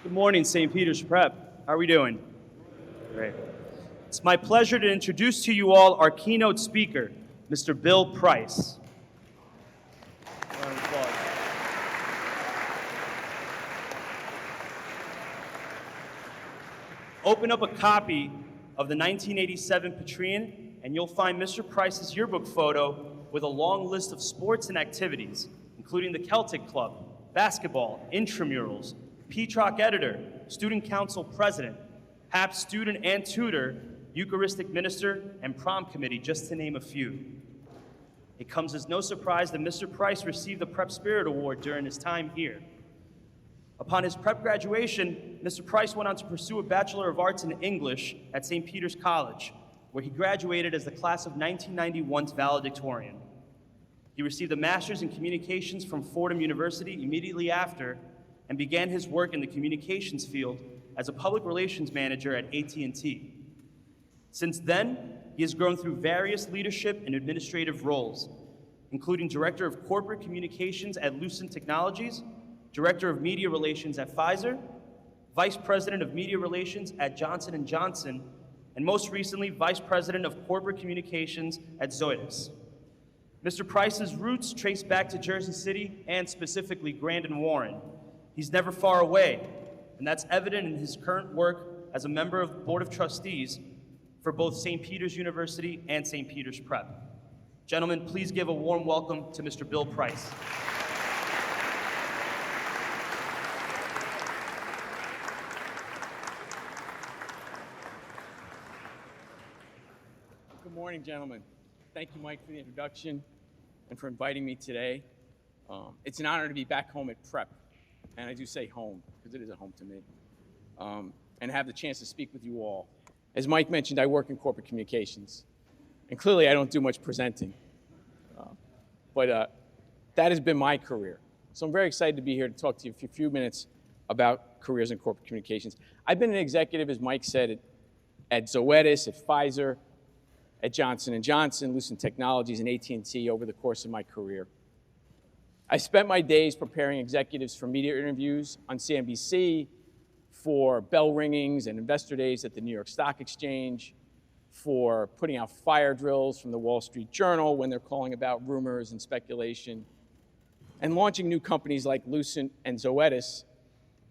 Good morning, St. Peter's Prep. How are we doing? Great. It's my pleasure to introduce to you all our keynote speaker, Mr. Bill Price. Round of applause. Open up a copy of the 1987 Petrian, and you'll find Mr. Price's yearbook photo with a long list of sports and activities, including the Celtic Club, basketball, intramurals, Petrock editor, student council president, HAP student and tutor, Eucharistic minister, and prom committee, just to name a few. It comes as no surprise that Mr. Price received the Prep Spirit Award during his time here. Upon his prep graduation, Mr. Price went on to pursue a Bachelor of Arts in English at St. Peter's College, where he graduated as the class of 1991's valedictorian. He received a Master's in Communications from Fordham University immediately after, and began his work in the communications field as a public relations manager at AT&T. Since then, he has grown through various leadership and administrative roles, including Director of Corporate Communications at Lucent Technologies, Director of Media Relations at Pfizer, Vice President of Media Relations at Johnson & Johnson, and most recently, Vice President of Corporate Communications at Zoetis. Mr. Price's roots trace back to Jersey City and specifically Grandin Warren. He's never far away, and that's evident in his current work as a member of the Board of Trustees for both St. Peter's University and St. Peter's Prep. Gentlemen, please give a warm welcome to Mr. Bill Price. Good morning, gentlemen. Thank you, Mike, for the introduction and for inviting me today. It's an honor to be back home at Prep. And I do say home, because it is a home to me, and have the chance to speak with you all. As Mike mentioned, I work in corporate communications, and clearly I don't do much presenting, but that has been my career. So I'm very excited to be here to talk to you for a few minutes about careers in corporate communications. I've been an executive, as Mike said, at Zoetis, at Pfizer, at Johnson & Johnson, Lucent Technologies, and AT&T over the course of my career. I spent my days preparing executives for media interviews on CNBC, for bell ringings and investor days at the New York Stock Exchange, for putting out fire drills from the Wall Street Journal when they're calling about rumors and speculation, and launching new companies like Lucent and Zoetis,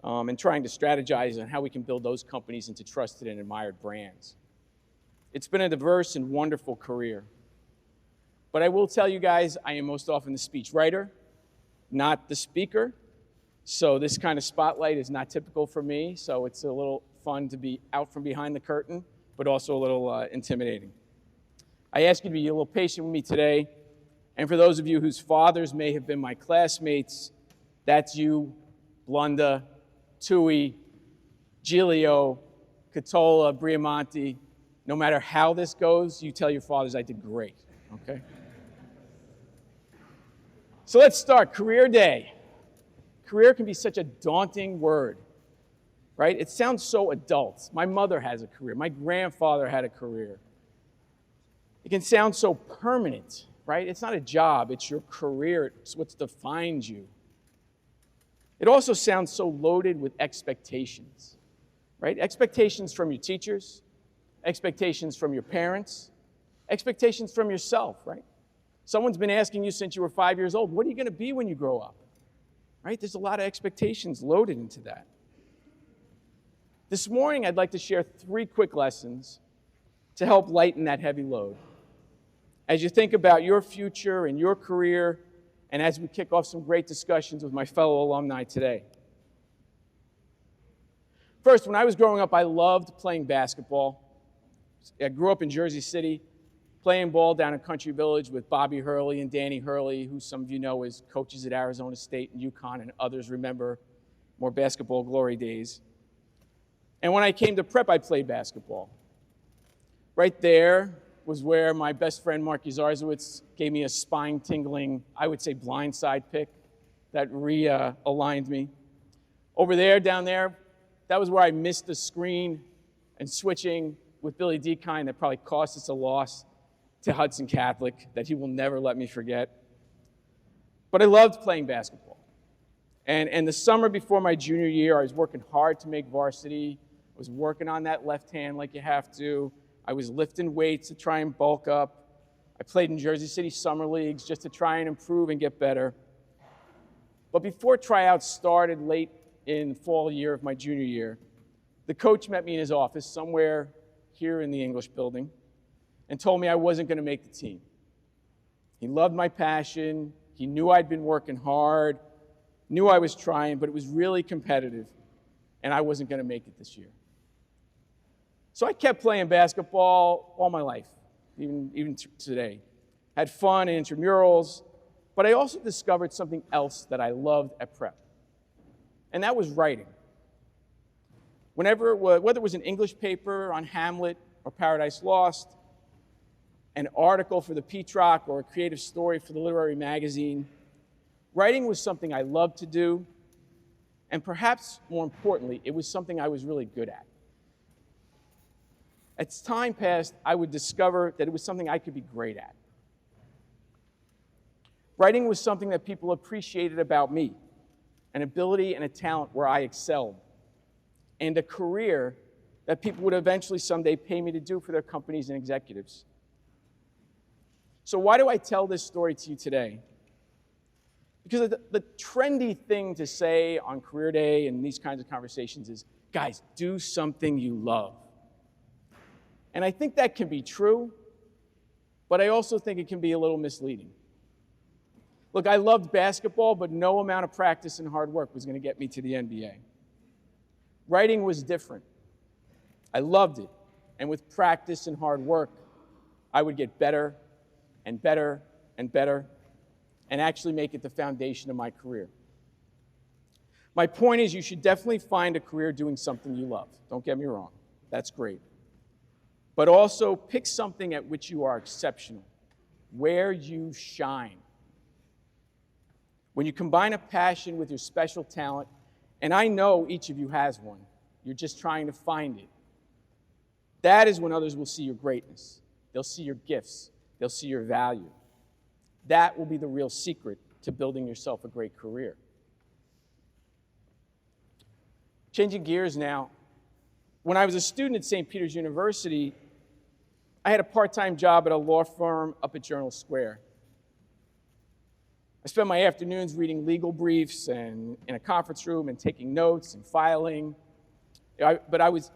and trying to strategize on how we can build those companies into trusted and admired brands. It's been a diverse and wonderful career. But I will tell you guys, I am most often the speech writer, not the speaker, so this kind of spotlight is not typical for me, so it's a little fun to be out from behind the curtain, but also a little intimidating. I ask you to be a little patient with me today, and for those of you whose fathers may have been my classmates, that's you, Blunda, Tui, Giglio, Catola, Briamonte. No matter how this goes, you tell your fathers I did great, okay? So let's start, career day. Career can be such a daunting word, right? It sounds so adult. My mother has a career. My grandfather had a career. It can sound so permanent, right? It's not a job, it's your career. It's what defines you. It also sounds so loaded with expectations, right? Expectations from your teachers, expectations from your parents, expectations from yourself, right? Someone's been asking you since you were 5 years old, what are you going to be when you grow up? Right? There's a lot of expectations loaded into that. This morning, I'd like to share 3 quick lessons to help lighten that heavy load. As you think about your future and your career, and as we kick off some great discussions with my fellow alumni today. First, when I was growing up, I loved playing basketball. I grew up in Jersey City, playing ball down in Country Village with Bobby Hurley and Danny Hurley, who some of you know as coaches at Arizona State and UConn, and others remember more basketball glory days. And when I came to Prep, I played basketball. Right there was where my best friend, Mark Zarzowitz, gave me a spine-tingling, I would say blindside pick that realigned me. Over there, down there, that was where I missed the screen and switching with Billy Dekine that probably cost us a loss to Hudson Catholic that he will never let me forget. But I loved playing basketball. And the summer before my junior year, I was working hard to make varsity. I was working on that left hand like you have to. I was lifting weights to try and bulk up. I played in Jersey City summer leagues just to try and improve and get better. But before tryouts started late in the fall year of my junior year, the coach met me in his office somewhere here in the English building and told me I wasn't going to make the team. He loved my passion. He knew I'd been working hard, knew I was trying, but it was really competitive, and I wasn't going to make it this year. So I kept playing basketball all my life, even today. Had fun in intramurals, but I also discovered something else that I loved at prep, and that was writing. Whether it was an English paper on Hamlet or Paradise Lost, an article for the Petrock or a creative story for the literary magazine, writing was something I loved to do, and perhaps more importantly, it was something I was really good at. As time passed, I would discover that it was something I could be great at. Writing was something that people appreciated about me, an ability and a talent where I excelled, and a career that people would eventually someday pay me to do for their companies and executives. So why do I tell this story to you today? Because the trendy thing to say on career day and these kinds of conversations is, guys, do something you love. And I think that can be true, but I also think it can be a little misleading. Look, I loved basketball, but no amount of practice and hard work was going to get me to the NBA. Writing was different. I loved it, and with practice and hard work, I would get better and better and better, and actually make it the foundation of my career. My point is, you should definitely find a career doing something you love. Don't get me wrong, that's great. But also pick something at which you are exceptional, where you shine. When you combine a passion with your special talent, and I know each of you has one, you're just trying to find it. That is when others will see your greatness. They'll see your gifts. They'll see your value. That will be the real secret to building yourself a great career. Changing gears now. When I was a student at St. Peter's University, I had a part-time job at a law firm up at Journal Square. I spent my afternoons reading legal briefs and in a conference room and taking notes and filing. But I was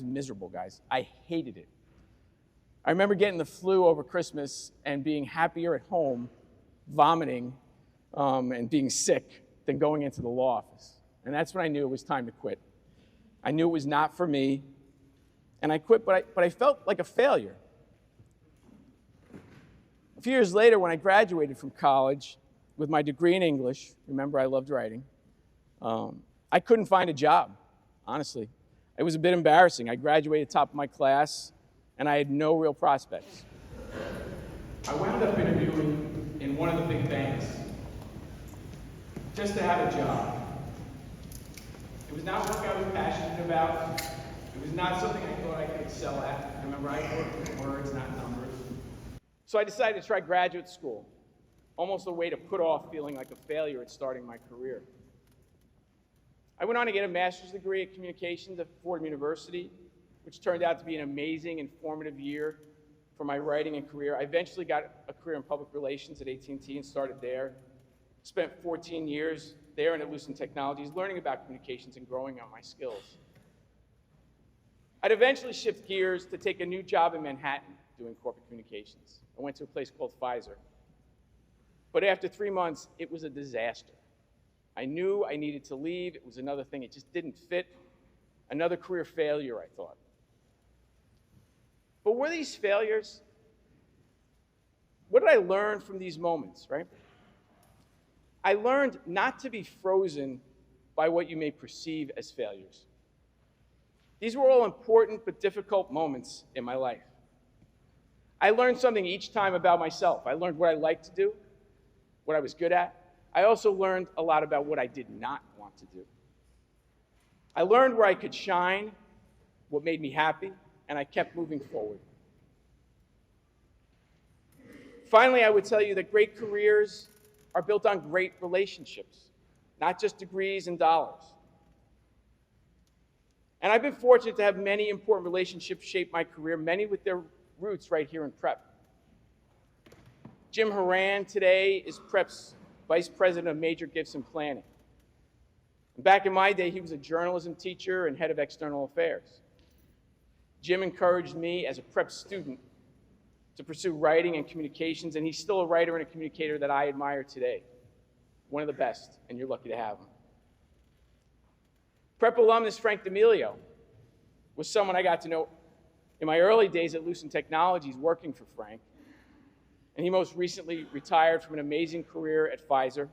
miserable, guys. I hated it. I remember getting the flu over Christmas and being happier at home, vomiting, and being sick than going into the law office. And that's when I knew it was time to quit. I knew it was not for me, and I quit, but I felt like a failure. A few years later, when I graduated from college with my degree in English, remember I loved writing, I couldn't find a job, honestly. It was a bit embarrassing. I graduated top of my class, and I had no real prospects. I wound up interviewing in one of the big banks just to have a job. It was not work I was passionate about. It was not something I thought I could excel at. Remember, I worked with words, not numbers. So I decided to try graduate school, almost a way to put off feeling like a failure at starting my career. I went on to get a master's degree in communications at Fordham University, which turned out to be an amazing and formative year for my writing and career. I eventually got a career in public relations at AT&T and started there. Spent 14 years there and at Lucent Technologies, learning about communications and growing on my skills. I'd eventually shift gears to take a new job in Manhattan doing corporate communications. I went to a place called Pfizer. But after 3 months, it was a disaster. I knew I needed to leave. It was another thing. It just didn't fit. Another career failure, I thought. But were these failures? What did I learn from these moments, right? I learned not to be frozen by what you may perceive as failures. These were all important but difficult moments in my life. I learned something each time about myself. I learned what I liked to do, what I was good at. I also learned a lot about what I did not want to do. I learned where I could shine, what made me happy, and I kept moving forward. Finally, I would tell you that great careers are built on great relationships, not just degrees and dollars. And I've been fortunate to have many important relationships shape my career, many with their roots right here in Prep. Jim Horan today is Prep's Vice President of Major Gifts and Planning. And back in my day, he was a journalism teacher and head of external affairs. Jim encouraged me as a Prep student to pursue writing and communications, and he's still a writer and a communicator that I admire today. One of the best, and you're lucky to have him. Prep alumnus Frank D'Amelio was someone I got to know in my early days at Lucent Technologies working for Frank. And he most recently retired from an amazing career at Pfizer.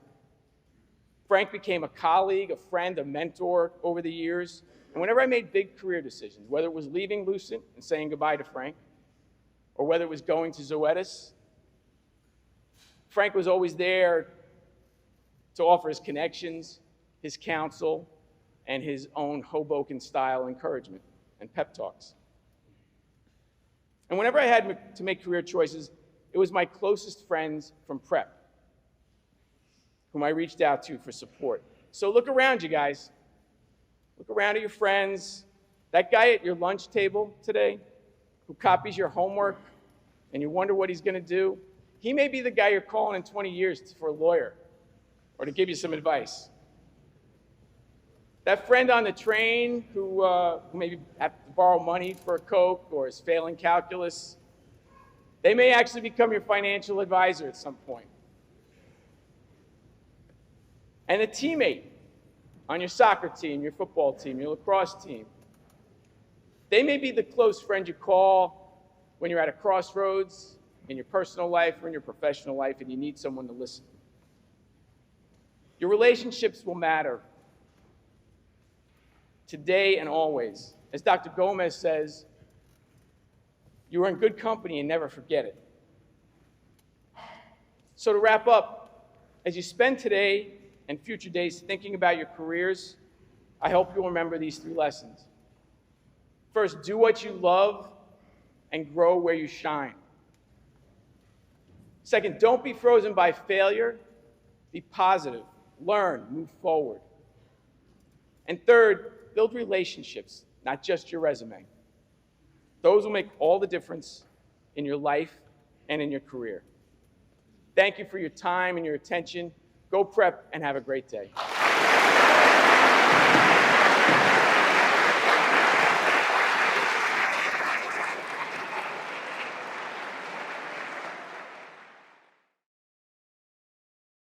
Frank became a colleague, a friend, a mentor over the years. And whenever I made big career decisions, whether it was leaving Lucent and saying goodbye to Frank, or whether it was going to Zoetis, Frank was always there to offer his connections, his counsel, and his own Hoboken-style encouragement and pep talks. And whenever I had to make career choices, it was my closest friends from Prep whom I reached out to for support. So look around, you guys. Look around at your friends. That guy at your lunch table today who copies your homework and you wonder what he's going to do, he may be the guy you're calling in 20 years for a lawyer or to give you some advice. That friend on the train who maybe have to borrow money for a Coke or is failing calculus, they may actually become your financial advisor at some point. And a teammate on your soccer team, your football team, your lacrosse team, they may be the close friend you call when you're at a crossroads in your personal life or in your professional life and you need someone to listen. Your relationships will matter today and always. As Dr. Gomez says, you are in good company and never forget it. So to wrap up, as you spend today and future days thinking about your careers, I hope you'll remember these 3 lessons. First, do what you love and grow where you shine. Second, don't be frozen by failure. Be positive, learn, move forward. And third, build relationships, not just your resume. Those will make all the difference in your life and in your career. Thank you for your time and your attention. Go Prep and have a great day.